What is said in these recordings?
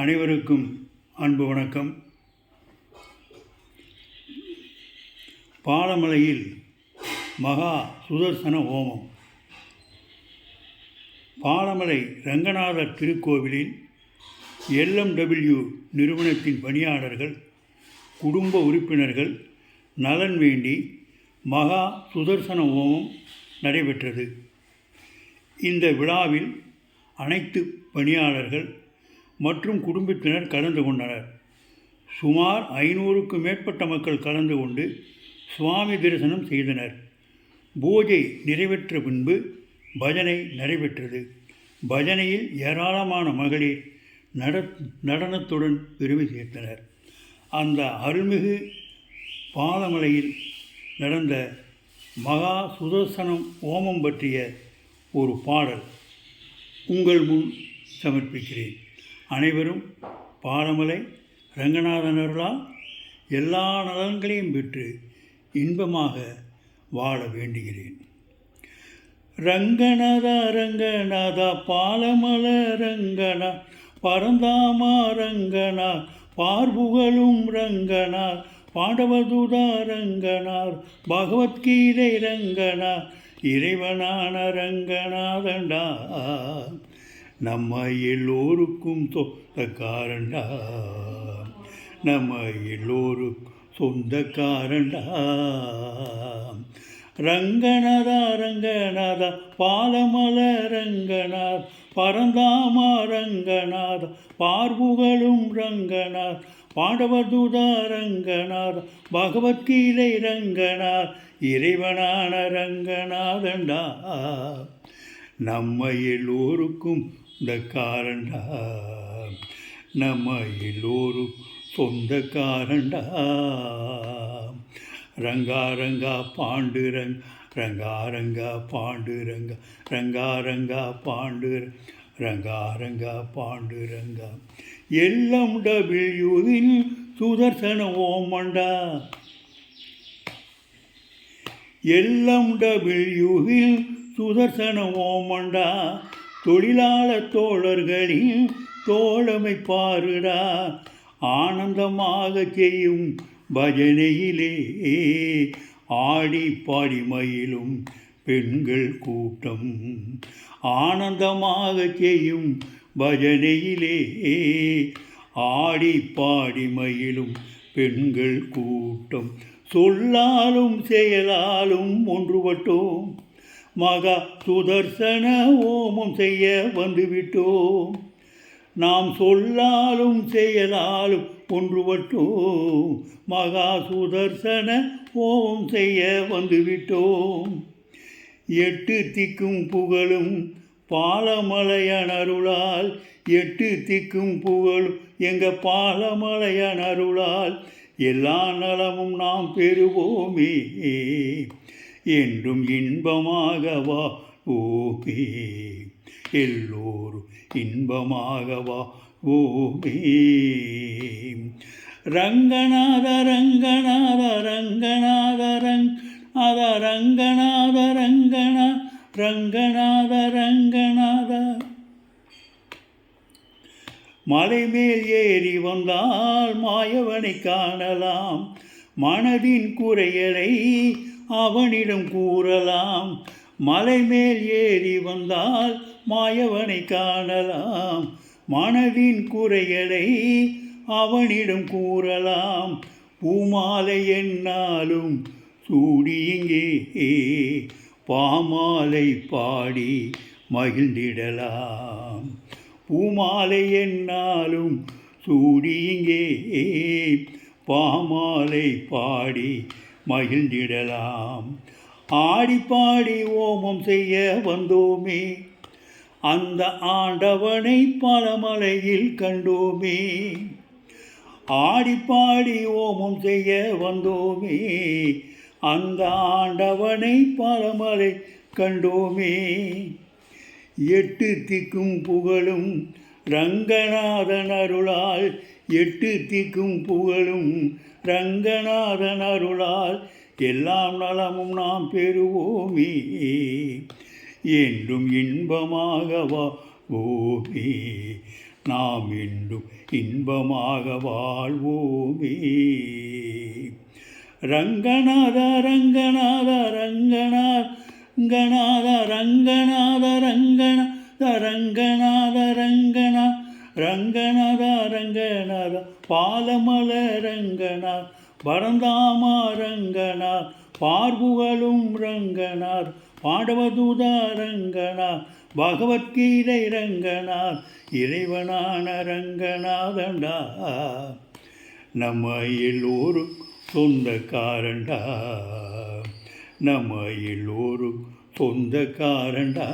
அனைவருக்கும் அன்பு வணக்கம். பாலமலையில் மகா சுதர்சன ஹோமம். பாலமலை ரங்கநாதர் திருக்கோவிலில் LMW நிறுவனத்தின் பணியாளர்கள், குடும்ப உறுப்பினர்கள் நலன் வேண்டி மகா சுதர்சன ஹோமம் நடைபெற்றது. இந்த விழாவில் அனைத்து பணியாளர்கள் மற்றும் குடும்பத்தினர் கலந்து கொண்டனர். சுமார் 500க்கும் மேற்பட்ட மக்கள் கலந்து கொண்டு சுவாமி தரிசனம் செய்தனர். பூஜை நிறைவேற்ற பின்பு பஜனை நடைபெற்றது. பஜனையில் ஏராளமான மகளிர் நடனத்துடன் பெருமை சேர்த்தனர். அந்த அருள்மிகு பாலமலையில் நடந்த மகா சுதர்சனம் ஹோமம் பற்றிய ஒரு பாடல் உங்கள் முன் சமர்ப்பிக்கிறேன். அனைவரும் பாலமலை ரங்கநாதனர்களால் எல்லா நலன்களையும் பெற்று இன்பமாக வாழ வேண்டுகிறேன். ரங்கநாதா ரங்கநாதா பாலமல ரங்கனா, பரந்தாமா ரங்கனா, பார்புகழும் ரங்கனார், பாண்டவதூதா ரங்கனார், பகவத்கீதை ரங்கனா, இறைவனான ரங்கநாதண்டா, நம்ம எல்லோருக்கும் சொந்தக்காரண்டா, நம்ம எல்லோருக்கும் சொந்தக்காரண்டா. ரங்கநாதா ரங்கநாதா பாலமல ரங்கநாத், பரந்தாமா ரங்கநாத், பார்புகழும் ரங்கநாத், பாண்டவதூதா ரங்கநாத், பகவத்கீதை ரங்கநாத், இறைவனான ரங்கநாதண்டா, நம்ம எல்லோருக்கும் சொந்தக்காரண்டா, நம்ம எல்லோரும் சொந்தக்காரண்டா. ரங்கா ரங்கா பாண்டுரங்க, ரங்கா ரங்கா பாண்டுரங்க, ரங்கா ரங்கா பாண்டுரங்க, ரங்கா ரங்கா பாண்டுரங்கா. LMWவில் சுதர்சன ஹோமண்டா, LMWவில் சுதர்சன ஹோமண்டா. தொழிலாளர் தோழர்களின் தோழமை பாருடா, ஆனந்தமாக செய்யும் பஜனையிலே ஆடி பாடி மயிலும் பெண்கள் கூட்டம். ஆனந்தமாக செய்யும் பஜனையிலே ஆடி பாடி மயிலும் பெண்கள் கூட்டம். சொல்லாலும் செயலாலும் ஒன்றுபட்டோம், மகா சுதர்சன ஹோமம் செய்ய வந்துவிட்டோம். நாம் சொல்லாலும் செயலாலும் ஒன்றுபட்டோம், மகா சுதர்சன ஹோமம் செய்ய வந்துவிட்டோம். 8 திக்கும் புகழும் பாலமலையான அருளால், 8 திக்கும் புகழும் எங்கள் பாலமலையான அருளால், எல்லா நலமும் நாம் பெறுவோமே, என்றும் இன்பமாக வாழ்வோமே, எல்லோரும் இன்பமாக வாழ்வோமே. ரங்கநாத ரங்கநாத ரங்கநாத ரங்கநாத ரங்கநாத ரங்கநாத ரங்கநாத ரங்கநாத. மலை மேல் ஏறி வந்தால் மாயவனை காணலாம், மனதின் குறைகளை அவனிடம் கூறலாம். மலை மேல் ஏறி வந்தால் மாயவனை காணலாம், மனதின் குறைகளை அவனிடம் கூறலாம். பூமாலை என்னாலும் சூடி இங்கே பாமாலை பாடி மகிழ்ந்திடலாம். பூமாலை என்னாலும் சூடி இங்கே பாமாலை பாடி மகிழ்ந்திடலாம். ஆடி பாடி ஓமம் செய்ய வந்தோமே, அந்த ஆண்டவனை பாலமலையில் கண்டோமே. ஆடி பாடி ஓமம் செய்ய வந்தோமே, அந்த ஆண்டவனை பாலமலை கண்டோமே. 8 திக்கும் புகழும் ரங்கநாதன் அருளால், 8 திக்கும் புகழும் ரங்கநாதன் அருளால், எல்லாம் நலமும் நாம் பெறுவோமே, என்றும் இன்பமாக வாழ்வோமே, நாம் இன்னும் இன்பமாக வாழ்வோமே. ரங்கநாத ரங்கநாத ரங்கநாத ரங்கநாத ரங்கநாத ரங்கநாத ரங்கநாத ரங்கநாத ரங்கநாத பாலமல ரங்கநாத் பரந்தாமா ரங்கநாத் பார்புகளும் ரங்கநாத் பாடவதூதா ரங்கநாத் பகவத்கீதை ரங்கநாத் இறைவனான ரங்கநாதண்டா. நம்ம எல்லோரும் சொந்தக்காரண்டா, நம்ம எல்லோரும் சொந்தக்காரண்டா.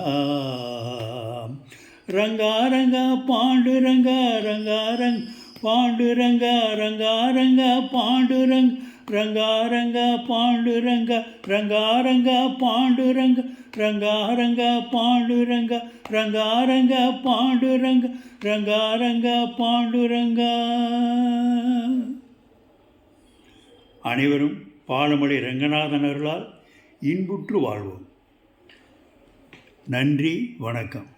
ரங்கா ரங்கா பாண்டுரங்கா ரங்கா ரங் பாண்டுரங்கா ரங்கா ரங்கா பாண்டுரங் ரங்கா ரங்கா பாண்டுரங்கா ரங்கா ரங்கா பாண்டுரங்க ரங்கா ரங்கா பாண்டுரங்கா ரங்கா ரங்கா பாண்டுரங்க ரங்கா ரங்கா பாண்டுரங்கா. அனைவரும் பாலமலை ரங்கநாதன் அருளால் இன்புற்று வாழ்வோம். நன்றி, வணக்கம்.